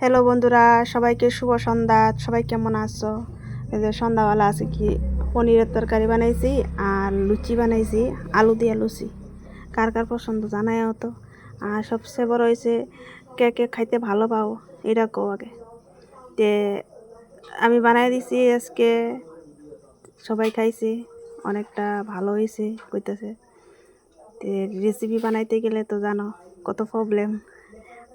Hello বন্ধুরা, সবাইকে শুভ সন্ধ্যা। সবাই কেমন আছো? এই যে সন্ধ্যাবেলা আছে কি পনিরের তরকারি বানাইছি আর লুচি বানাইছি, আলু দিয়ে লুচি। কার কার পছন্দ জানাইও তো। আর সবচেয়ে বড় হয়েছে কে কে খাইতে ভালো পাও এটা কও আগে। তে আমি বানাই দিছি আজকে, সবাই খাইছে, অনেকটা ভালো হয়েছে কইতেছে। তে রেসিপি বানাইতে গেলে তো জানো কত প্রবলেম।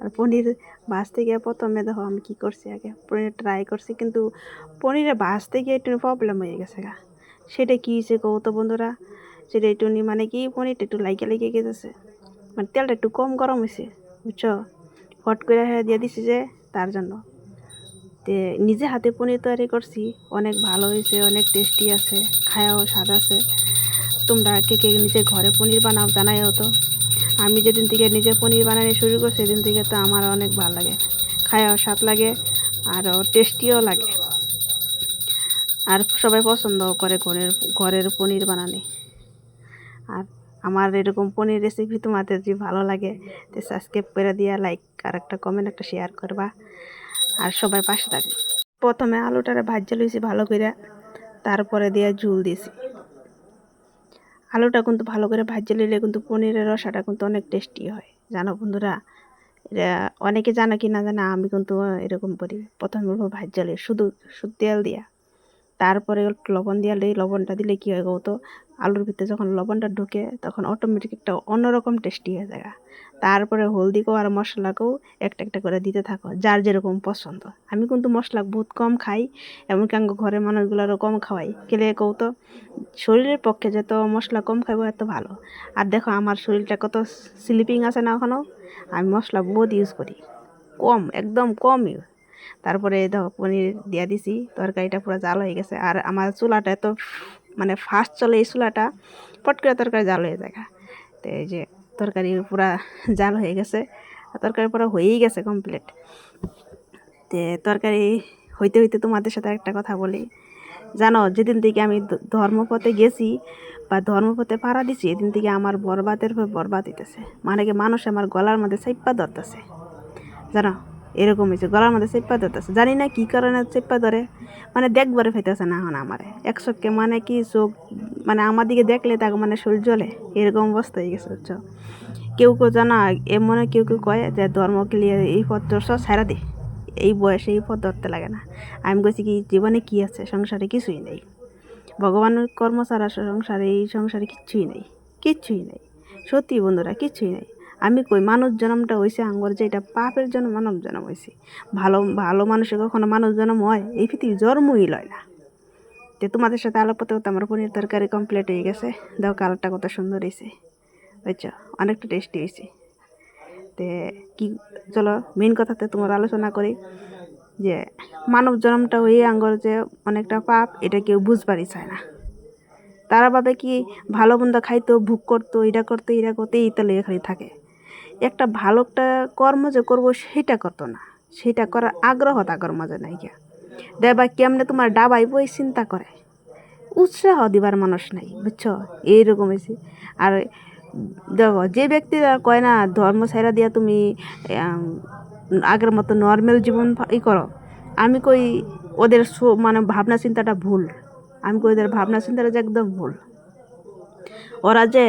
আর পনির ভাজতে গিয়ে প্রথমে দেখো আমি কী করছি, আগে পনির ট্রাই করছি কিন্তু পনিরে ভাজতে গিয়ে একটু প্রবলেম হয়ে গেছে গা। সেটা কী হয়েছে কৌ তো বন্ধুরা, সেটা একটু মানে কি পনিরটা একটু লেগে গেছে, মানে তেলটা একটু কম গরম হয়েছে, বুঝছো? হট করে দিয়ে দিছি যে তার জন্য। তে নিজে হাতে পনির তৈরি করছি, অনেক ভালো হয়েছে, অনেক টেস্টি আছে, খায়াও স্বাদ আছে। তোমরা কে কে নিজে ঘরে পনির বানাও জানাইও তো। আমি যেদিন থেকে নিজে পনির বানানো শুরু করছি সেদিন থেকে তো আমার অনেক ভালো লাগে, খায়াও স্বাদ লাগে আর টেস্টিও লাগে। আর সবাই পছন্দও করে ঘরের পনির বানানি। আর আমার এরকম পনির রেসিপি তোমাদের যদি ভালো লাগে তো সাবস্ক্রাইব করে দিয়া, লাইক আর একটা কমেন্ট একটা শেয়ার করবা, আর সবাই পাশে থাকবে। প্রথমে আলুটারে ভাজা লইছি ভালো করে, তারপরে দিয়ে ঝুল দিয়েছি। আলুটা কিন্তু ভালো করে ভাজা নিলে কিন্তু পনিরের রসাটা কিন্তু অনেক টেস্টি হয়, জানো বন্ধুরা? এটা অনেকে জানে কি না জানে, আমি কিন্তু এরকম করি। প্রথমে ভাজা লই শুধু শুধু তেল দিয়া, তারপরে লবণ দিয়া লই। লবণটা দিলে কী হয় তো, আলুর ভিতরে যখন লবণটা ঢুকে তখন অটোমেটিক একটা অন্যরকম টেস্টি হয়ে যায়। তারপরে হলদিকেও আর মশলাকেও একটা একটা করে দিতে থাকো, যার যেরকম পছন্দ। আমি কিন্তু মশলা বহুত কম খাই, এমনকি আমার ঘরের মানুষগুলোরও কম খাওয়াই। কেলে কৌ তো, শরীরের পক্ষে যত মশলা কম খাইব এত ভালো। আর দেখো আমার শরীরটা কত স্লিপিং আছে না এখনও, আমি মশলা বহুত ইউজ করি, কম, একদম কম ইউজ। তারপরে দেখো পনির দিয়ে দিছি, তরকারিটা পুরো জাল হয়ে গেছে। আর আমার চুলাটা এত মানে ফাস্ট চলে, এই চুলাটা পট করে তরকারি জাল হয়ে যায়। তো এই যে তরকারি পুরা জাল হয়ে গেছে, তরকারি পুরো হয়েই গেছে কমপ্লিট। তো তরকারি হইতে হইতে তোমাদের সাথে একটা কথা বলি, জানো যেদিন থেকে আমি ধর্মপথে গেছি বা ধর্মপথে পাড়া দিছি, এদিন থেকে আমার বরবাদের পর বরবাদ হইতেছে। মানে কি মানুষ আমার গলার মধ্যে চেপ্পা ধরতেছে, জানো? এরকম হয়েছে, গলার মধ্যে চেপ্পা ধরতেছে, জানি না কী কারণে চেপ্পা ধরে, মানে দেখবারে ফেতেছে না এখন আমারে এক চোখকে, মানে কি চোখ, মানে আমার দিকে দেখলে তাকে মানে শরীর জ্বলে, এরকম অবস্থা হয়ে গেছে, বুঝছো? কেউ কেউ জানা এমন, কেউ কেউ কয় যে ধর্মকে নিয়ে এই পথ ধরছ ছাড়া দে, এই বয়সে এই পথ ধরতে লাগে না। আমি বলছি কি, জীবনে কি আছে, সংসারে কিছুই নেই। ভগবানের কর্ম ছাড়া সংসারে, এই সংসারে কিচ্ছুই নেই, কিচ্ছুই নেই। সত্যি বন্ধুরা, কিচ্ছুই নেই। আমি কই মানুষ জন্মটা হয়েছে আঙ্গর যে এটা পাপের জন্য মানব জন্ম হয়েছে। ভালো ভালো মানুষের কখনো মানুষ জন্ম হয়? এই পৃথিবী জন্মই লয় না। তো তোমাদের সাথে আলাপ করতে করতে আমার পনির তরকারি কমপ্লিট হয়ে গেছে। দেখো কালারটা কত সুন্দর হয়েছে, বুঝছো? অনেকটা টেস্টি হয়েছে। তে কি, চলো মেন কথাতে তোমার আলোচনা করি যে মানব জন্মটা হয়ে আঙ্গর যে অনেকটা পাপ, এটা কেউ বুঝবারই চায় না। তারা ভাবে কি ভালো মন্দ খাইতো, ভোগ করতো, এটা করতো, এটা করতো, এই তালে খালি থাকে। একটা ভালো একটা কর্ম যে করবো সেটা করতো না, সেটা করার আগ্রহ তাগর মাঝে নাই গিয়া। দেবা কেমনে তোমার ডাবাইব এই চিন্তা করে, উৎসাহ দিবার মানুষ নাই, বুঝছো? এইরকম হয়েছে। আর দেখো যে ব্যক্তিরা কয় না ধর্ম ছাইরা দিয়া তুমি আগের মতো নর্মাল জীবন করো, আমি কই ওদের মানে ভাবনা চিন্তাটা ভুল। আমি কই ওদের ভাবনা চিন্তাটা যে একদম ভুল। ওরা যে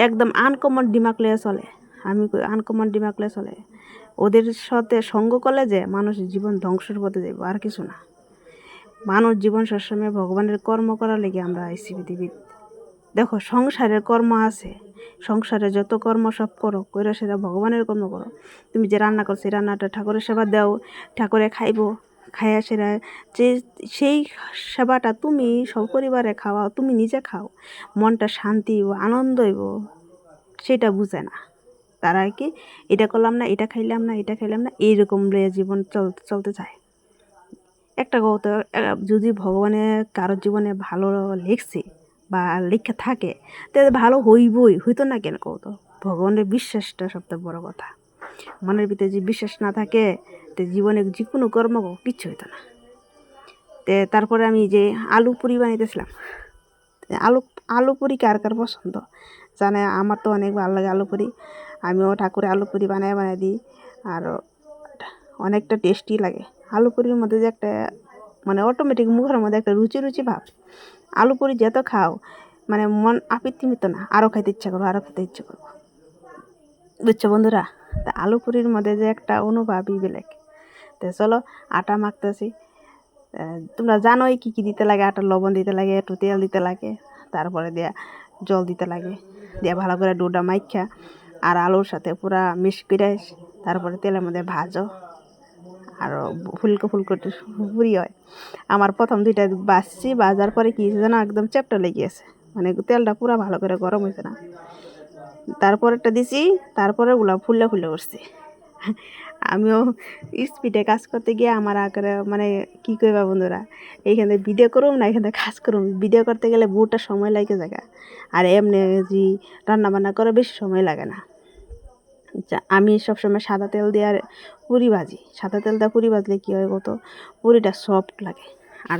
একদম আনকমন ডিমাগ লয়ে চলে, আমি কই আনকমন ডিমাগ লয়ে চলে। ওদের সাথে সঙ্গ করলে যে মানুষের জীবন ধ্বংসের পথে যাইব, আর কিছু না। মানুষ জীবন সবসময় ভগবানের কর্ম করার লেগে আমরা আইসি পৃথিবীর। দেখো সংসারের কর্ম আছে, সংসারে যত কর্ম সব করো, কইরা সেটা ভগবানের কর্ম করো। তুমি যে রান্না করছো সেই রান্নাটা ঠাকুরের সেবা দাও, ঠাকুরে খাইব, খাইয়া সেরা যে সেই সেবাটা তুমি সপরিবারে খাওয়াও, তুমি নিজে খাও, মনটা শান্তি ও আনন্দ হইব, সেটা বুঝে না। তারা কি এটা করলাম না, এটা খাইলাম না, এটা খাইলাম না, এইরকম লয়ে জীবন চলতে চায়। একটা কথা, যদি ভগবানের কারোর জীবনে ভালো লিখছে বা লেখা থাকে তাহলে ভালো হইবই, হইতো না কেন কত? ভগবানের বিশ্বাসটা সবথেকে বড় কথা। মনের ভিতরে যে বিশ্বাস না থাকে তো জীবনে যে কোনো কর্ম কিচ্ছু হইতো না। তারপরে আমি যে আলু পুরি বানাইতেছিলাম, আলু আলু পুরি কার কার পছন্দ জানে? আমার তো অনেক ভালো লাগে আলু পুরি। আমিও ঠাকুরে আলু পুরি বানাই দিই। আর অনেকটা টেস্টি লাগে। আলু পুরির মধ্যে যে একটা মানে অটোমেটিক মুখের মধ্যে একটা রুচি রুচি ভাব। আলু পুরি যত খাও মানে মন আপত্তি মিতো না, আরও খাইতে ইচ্ছা করবো, আরও খেতে ইচ্ছা করবো। বুঝছো বন্ধুরা? তা আলু পুরির মধ্যে যে একটা অনুভবই বেলেগ। তো চলো আটা মাখতেছি। তোমরা জানোই কী কী দিতে লাগে। আটার লবণ দিতে লাগে, একটু তেল দিতে লাগে, তারপরে দিয়া জল দিতে লাগে, দিয়া ভালো করে ডোটা মাইখা আর আলুর সাথে পুরা মিক্স করে তারপরে তেলের মধ্যে ভাজো। আর ফুলকো ফুলকো পুরি হয়। আমার প্রথম দুইটা বাজার পরে কি যেন একদম চ্যাপটা লেগে গেছে, মানে তেলটা পুরা ভালো করে গরম হয়েছে না। তারপরেরটা দিছি, তারপরে ওগুলো ফুলে ফুলে উঠছে। আমিও স্পিডে কাজ করতে গিয়ে আমার আকারে মানে কী করবা বন্ধুরা, এইখানে ভিডিও করুম না এখানে কাজ করুম। ভিডিও করতে গেলে বহুটা সময় লাগে জায়গা, আর এমনি যে রান্না বান্না করে বেশি সময় লাগে না। আমি সবসময় সাদা তেল দিয়ে আর পুরি ভাজি। সাদা তেল দিয়ে পুরি ভাজলে কী হয় কত, পুরিটা সফট লাগে। আর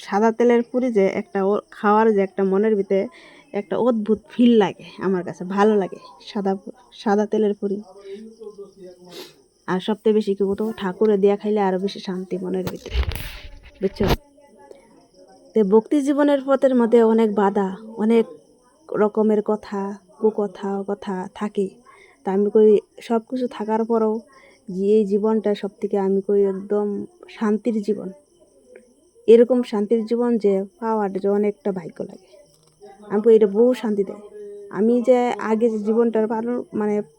সাদা তেলের পুরি যে একটা খাওয়ার যে একটা মনের ভিতরে একটা অদ্ভুত ফিল লাগে, আমার কাছে ভালো লাগে সাদা তেলের পুরি। আর সবথেকে বেশি কি বলতো, ঠাকুরে দিয়া খাইলে আরও বেশি শান্তি মনের ভিতরে, বুঝছো? তো ভক্তি জীবনের পথের মধ্যে অনেক বাধা, অনেক রকমের কথা কথা থাকে। তা আমি কই সব কিছু থাকার পরেও যে এই জীবনটা সব থেকে আমি কই একদম শান্তির জীবন। এরকম শান্তির জীবন যে পাওয়াটা যে অনেকটা ভাগ্য লাগে। আমি কই এটা বহু শান্তি দেয়। আমি যে আগে যে জীবনটা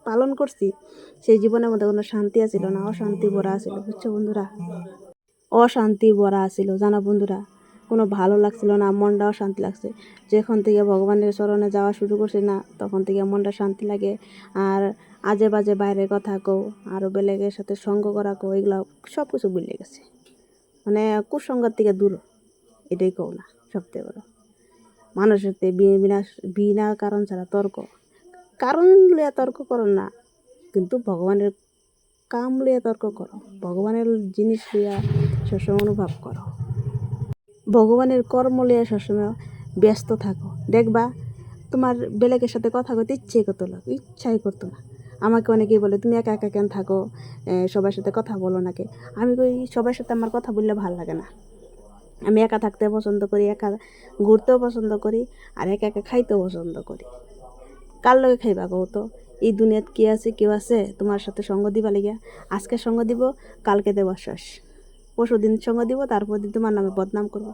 পালন করছি, সেই জীবনের মধ্যে কোনো শান্তি আছিল না, অশান্তি ভরা আছিল। বুঝছো বন্ধুরা? অশান্তি ভরা আছিল, জানো বন্ধুরা? কোনো ভালো লাগছিল না, মনটা অশান্তি লাগছে। যখন থেকে ভগবানের চরণে যাওয়া শুরু করছি না, তখন থেকে মনটা শান্তি লাগে। আর আজে বাজে বাইরের কথা কও, আরও বেলেগের সাথে সঙ্গ করা কও, এগুলো সব কিছু ভুলে গেছে। মানে কুসঙ্গের থেকে দূর, এটাই কও না সবথেকে বড়। মানুষের বিনা কারণ ছাড়া তর্ক, কারণ লিয়া তর্ক করো না, কিন্তু ভগবানের কাম লিয়া তর্ক করো, ভগবানের জিনিস লিয়া সবসময় অনুভব করো, ভগবানের কর্ম লিয়া সবসময় ব্যস্ত থাকো। দেখবা তোমার বেলেগের সাথে কথা বলতে ইচ্ছাই করতো না। আমাকে অনেকেই বলে তুমি একা একা কেন থাকো, সবার সাথে কথা বলো নাকি। আমি কই সবার সাথে আমার কথা বললে ভালো লাগে না। আমি একা থাকতে পছন্দ করি, একা ঘুরতেও পছন্দ করি, আর একা একা খাইতেও পছন্দ করি। কার লগে খাইবা কও তো? এই দুনিয়াত কি আছে, কেউ আছে তোমার সাথে সঙ্গ দিবা লাগিয়া? আজকে সঙ্গ দিব, কালকে দেব শেষ। পরশু দিন সঙ্গ দিব, তারপর দিন তোমার নামে বদনাম করবো।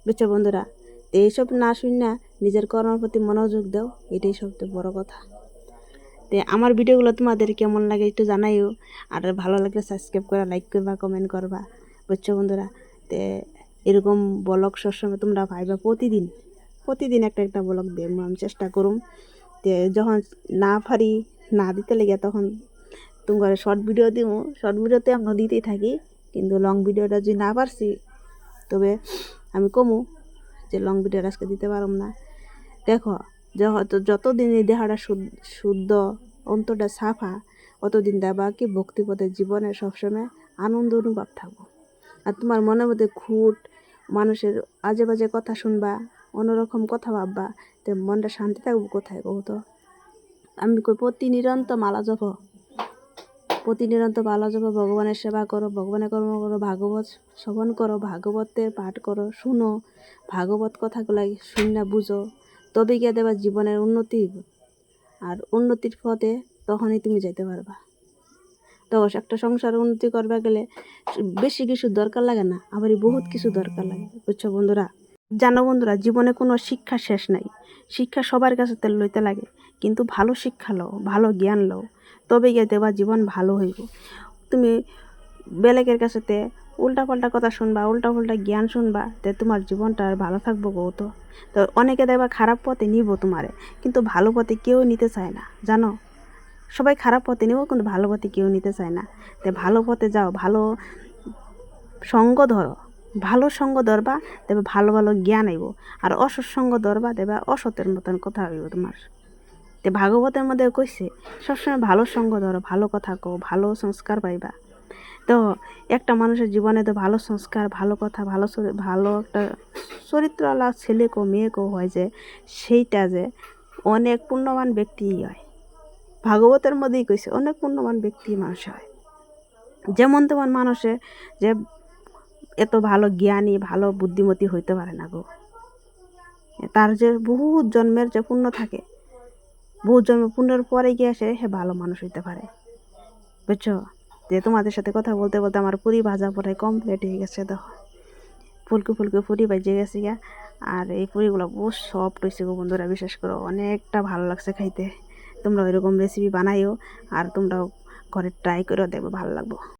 বুঝছো বন্ধুরা? এইসব না শুন না, নিজের কর্মের প্রতি মনোযোগ দাও, এটাই সবচেয়ে বড় কথা। তো আমার ভিডিওগুলো তোমাদের কেমন লাগে একটু জানাইও। আর ভালো লাগলে সাবস্ক্রাইব করা, লাইক করবা, কমেন্ট করবা। বুঝছো বন্ধুরা? তো এরকম ব্লগ সবসময় তোমরা পাইবা প্রতিদিন একটা ব্লগ দেব আমি চেষ্টা করুম। তো যখন না পারি না দিতে লেগে, তখন তোমার শর্ট ভিডিও দিব। শর্ট ভিডিওতে আমরা দিতেই থাকি, কিন্তু লং ভিডিওটা যদি না পারছি, তবে আমি কমু যে লং ভিডিওটা আজকে দিতে পারম না। দেখো যতদিন এই দেহটা শুদ্ধ, অন্তরটা সাফা, অতদিন দেবা কি ভক্তিপথের জীবনে সবসময় আনন্দ অনুভব থাকবো। আর তোমার মনের মধ্যে খুঁট, মানুষের আজে বাজে কথা শুনবা, অন্যরকম কথা ভাববা, তো মনটা শান্তি থাকবো কোথায় কও তো? আমি প্রতিনিয়ত মালা জপ, ভগবানের সেবা করো, ভগবানের কর্ম করো, ভাগবত শ্রবণ করো, ভাগবতের পাঠ করো, শুনো, ভাগবত কথাগুলো শুনে বুঝো, তবে গিয়ে দেবা জীবনের উন্নতি। আর উন্নতির পথে তখনই তুমি যেতে পারবা। তো একটা সংসার উন্নতি করবা গেলে বেশি কিছু দরকার লাগে না, আবার বহুত কিছু দরকার লাগে। বুঝছো বন্ধুরা? জানো বন্ধুরা, জীবনে কোনো শিক্ষা শেষ নাই। শিক্ষা সবার কাছে লইতে লাগে, কিন্তু ভালো শিক্ষা লও, ভালো জ্ঞান লও, তবে গিয়ে দেবা জীবন ভালো হইব। তুমি বেলেগের কাছেতে উল্টাপাল্টা কথা শুনবা, উল্টাপাল্টা জ্ঞান শুনবা, তে তোমার জীবনটা আর ভালো থাকবো গো? তো অনেকে দেখবা খারাপ পথে নিব তোমারে, কিন্তু ভালো পথে কেউ নিতে চায় না, জানো? সবাই খারাপ পথে নিব, কিন্তু ভালো পথে কেউ নিতে চায় না। তো ভালো পথে যাও, ভালো সঙ্গ ধরো, ভালো সঙ্গ ধরবা, দেবে ভালো ভালো জ্ঞান আইব। আর অসৎ সঙ্গ ধরবা, দেবে অসতের মতন কথা হইব তোমার। তো ভাগবতের মধ্যে কইছে সবসময় ভালো সঙ্গ ধরো, ভালো কথা কও, ভালো সংস্কার পাইবা। তো একটা মানুষের জীবনে তো ভালো সংস্কার, ভালো কথা, ভালো একটা চরিত্রওয়ালা ছেলেকেও মেয়েকেও হয়, যে সেইটা যে অনেক পুণ্যবান ব্যক্তিই হয়। ভাগবতের মধ্যেই কইছে অনেক পুণ্যবান ব্যক্তি মানুষ হয়। যেমন তেমন মানুষে যে এত ভালো জ্ঞানী ভালো বুদ্ধিমতী হইতে পারে না গো। তার যে বহুত জন্মের যে পুণ্য থাকে, বহুত জন্ম পুণ্যের পরে গিয়ে সে ভালো মানুষ হইতে পারে, বুঝছো? যে তোমাদের সাথে কথা বলতে বলতে আমার পুরি ভাজা পড়াই কমপ্লিট হয়ে গেছে। দেখো ফুলকো ফুলকো পুরি ভাজে গেছে গিয়া। আর এই পুরিগুলো বহুত সফট হয়েছে গো বন্ধুরা, বিশেষ করে অনেকটা ভালো লাগছে খাইতে। তোমরা ওইরকম রেসিপি বানাইও আর তোমরাও ঘরে ট্রাই করেও দেখবে ভালো লাগবে।